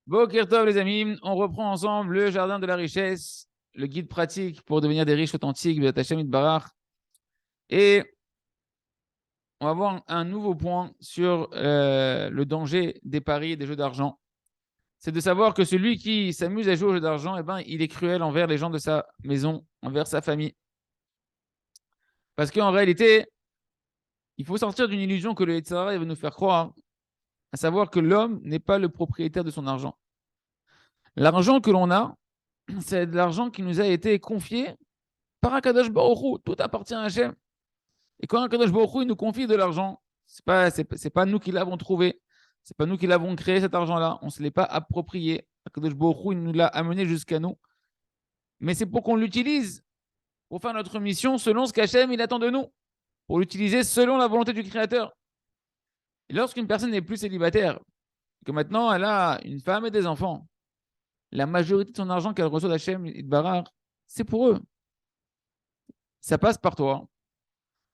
Boker Tov, les amis, on reprend ensemble le jardin de la richesse, le guide pratique pour devenir des riches authentiques de Tachem Itbarach. Et on va voir un nouveau point sur le danger des paris et des jeux d'argent. C'est de savoir que celui qui s'amuse à jouer aux jeux d'argent, eh ben, il est cruel envers les gens de sa maison, envers sa famille. Parce qu'en réalité, il faut sortir d'une illusion que le Yetzer Hara veut nous faire croire, à savoir que l'homme n'est pas le propriétaire de son argent. L'argent que l'on a, c'est de l'argent qui nous a été confié par Akadosh Baruch Hu. Tout appartient à Hachem. Et quand Akadosh Baruch Hu nous confie de l'argent, c'est pas nous qui l'avons trouvé, c'est pas nous qui l'avons créé cet argent-là, on ne se l'est pas approprié. Akadosh Baruch Hu nous l'a amené jusqu'à nous. Mais c'est pour qu'on l'utilise pour faire notre mission selon ce qu'Hachem il attend de nous, pour l'utiliser selon la volonté du Créateur. Et lorsqu'une personne n'est plus célibataire, que maintenant elle a une femme et des enfants, la majorité de son argent qu'elle reçoit d'Hachem et de Barar, c'est pour eux. Ça passe par toi,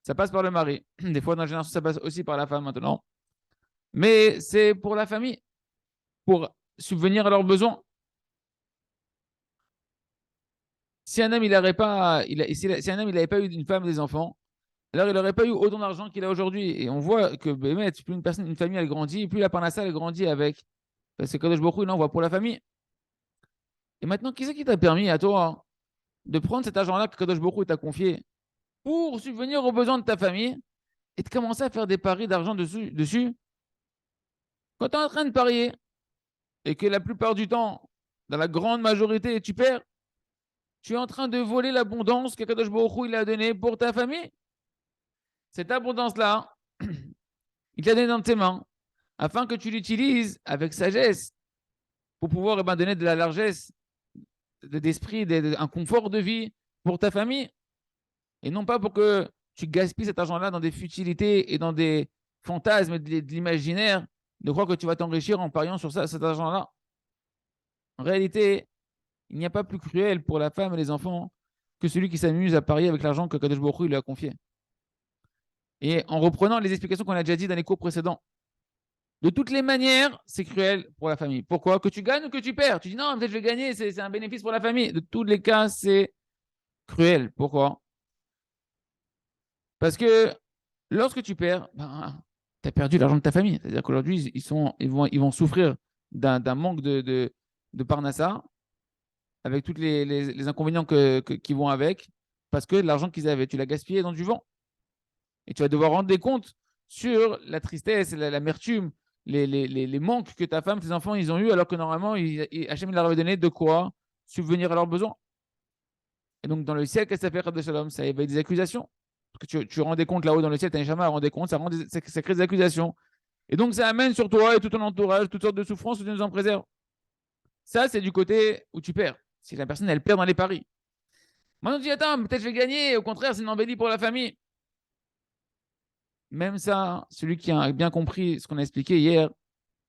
ça passe par le mari. Des fois, dans la génération, ça passe aussi par la femme maintenant. Mais c'est pour la famille, pour subvenir à leurs besoins. Si un homme il n'avait pas, si un homme il n'avait pas eu une femme et des enfants, alors il n'aurait pas eu autant d'argent qu'il a aujourd'hui. Et on voit que plus une personne, une famille, elle grandit, plus la parnassa, elle grandit avec. Parce que Kadosh Baruch Hu, il envoie pour la famille. Et maintenant, qui c'est qui t'a permis à toi de prendre cet argent-là que Kadosh Baruch Hu t'a confié pour subvenir aux besoins de ta famille et de commencer à faire des paris d'argent dessus quand tu es en train de parier et que la plupart du temps, dans la grande majorité, tu perds, tu es en train de voler l'abondance que Kadosh Baruch Hu, il a donnée pour ta famille. Cette abondance-là, il t'a donné dans tes mains afin que tu l'utilises avec sagesse pour pouvoir donner de la largesse d'esprit, un confort de vie pour ta famille et non pas pour que tu gaspilles cet argent-là dans des futilités et dans des fantasmes de l'imaginaire de croire que tu vas t'enrichir en pariant sur ça, cet argent-là. En réalité, il n'y a pas plus cruel pour la femme et les enfants que celui qui s'amuse à parier avec l'argent que Kadosh Baruch Hu lui a confié. Et en reprenant les explications qu'on a déjà dit dans les cours précédents, de toutes les manières, c'est cruel pour la famille. Pourquoi? Que tu gagnes ou que tu perds. Tu dis non, peut-être je vais gagner, c'est un bénéfice pour la famille. De tous les cas, c'est cruel. Pourquoi? Parce que lorsque tu perds, tu as perdu l'argent de ta famille. C'est-à-dire qu'aujourd'hui, ils vont souffrir d'un manque de parnassa, avec tous les inconvénients qui vont avec, parce que l'argent qu'ils avaient, tu l'as gaspillé dans du vent. Et tu vas devoir rendre des comptes sur la tristesse, l'amertume, les manques que ta femme, tes enfants, ils ont eu, alors que normalement, Hachem leur avait donné de quoi subvenir à leurs besoins. Et donc, dans le ciel, qu'est-ce que ça fait, de Shalom? Ça éveille des accusations. Parce que tu rends des comptes là-haut dans le ciel, tu n'as jamais à rendre des comptes, ça crée des accusations. Et donc, ça amène sur toi et tout ton entourage toutes sortes de souffrances où tu nous en préserves. Ça, c'est du côté où tu perds. Si la personne, elle perd dans les paris. Maintenant, tu dis, attends, peut-être je vais gagner. Au contraire, c'est une embellie pour la famille. Même ça, celui qui a bien compris ce qu'on a expliqué hier,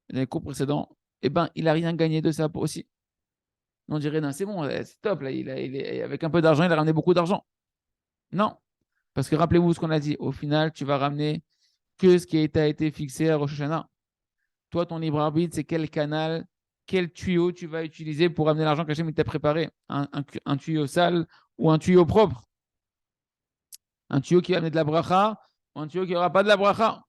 dans les cours précédents, eh ben, il n'a rien gagné de ça aussi. On dirait, non, c'est bon, c'est top, là, avec un peu d'argent, il a ramené beaucoup d'argent. Non, parce que rappelez-vous ce qu'on a dit, au final, tu vas ramener que ce qui t'a été fixé à Rosh Hashanah. Toi, ton libre arbitre, c'est quel canal, quel tuyau tu vas utiliser pour amener l'argent qu'Hachem t'a préparé. Un tuyau sale ou un tuyau propre. Un tuyau qui va amener de la bracha ou un tuyau qui n'aura pas de la bracha.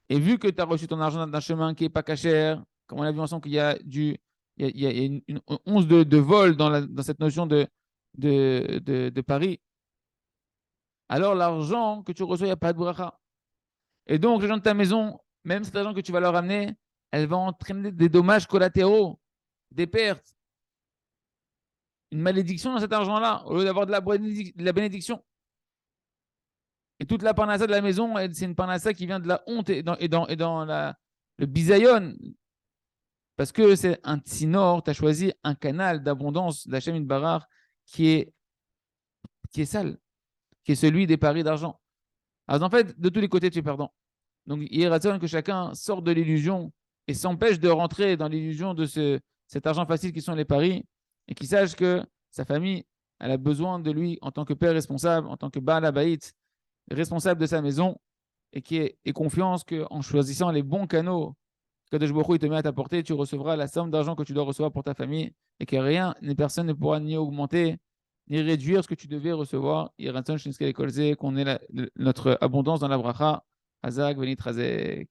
Et vu que tu as reçu ton argent d'un chemin qui n'est pas cachère, comme on a vu ensemble qu'il y a, il y a une once de vol dans cette notion de pari, alors l'argent que tu reçois, il n'y a pas de bracha. Et donc, les gens de ta maison, même cet argent que tu vas leur amener, elle va entraîner des dommages collatéraux, des pertes, une malédiction dans cet argent-là, au lieu d'avoir de la bénédiction. Et toute la parnassa de la maison, c'est une parnassa qui vient de la honte et dans le bisayon. Parce que c'est un tsinor, tu as choisi un canal d'abondance d'Hachem Barar qui est sale, qui est celui des paris d'argent. Alors en fait, de tous les côtés, tu es perdant. Donc il est raisonnable que chacun sorte de l'illusion et s'empêche de rentrer dans l'illusion de cet argent facile qui sont les paris et qu'il sache que sa famille, elle a besoin de lui en tant que père responsable, en tant que Baal Habayit, responsable de sa maison et qui ait confiance qu'en choisissant les bons canaux, Kadosh Baruch Hu, il te met à ta portée, tu recevras la somme d'argent que tu dois recevoir pour ta famille et que rien, ni personne ne pourra ni augmenter, ni réduire ce que tu devais recevoir. Qu'on ait notre abondance dans la bracha. Hazak, Benit Razek.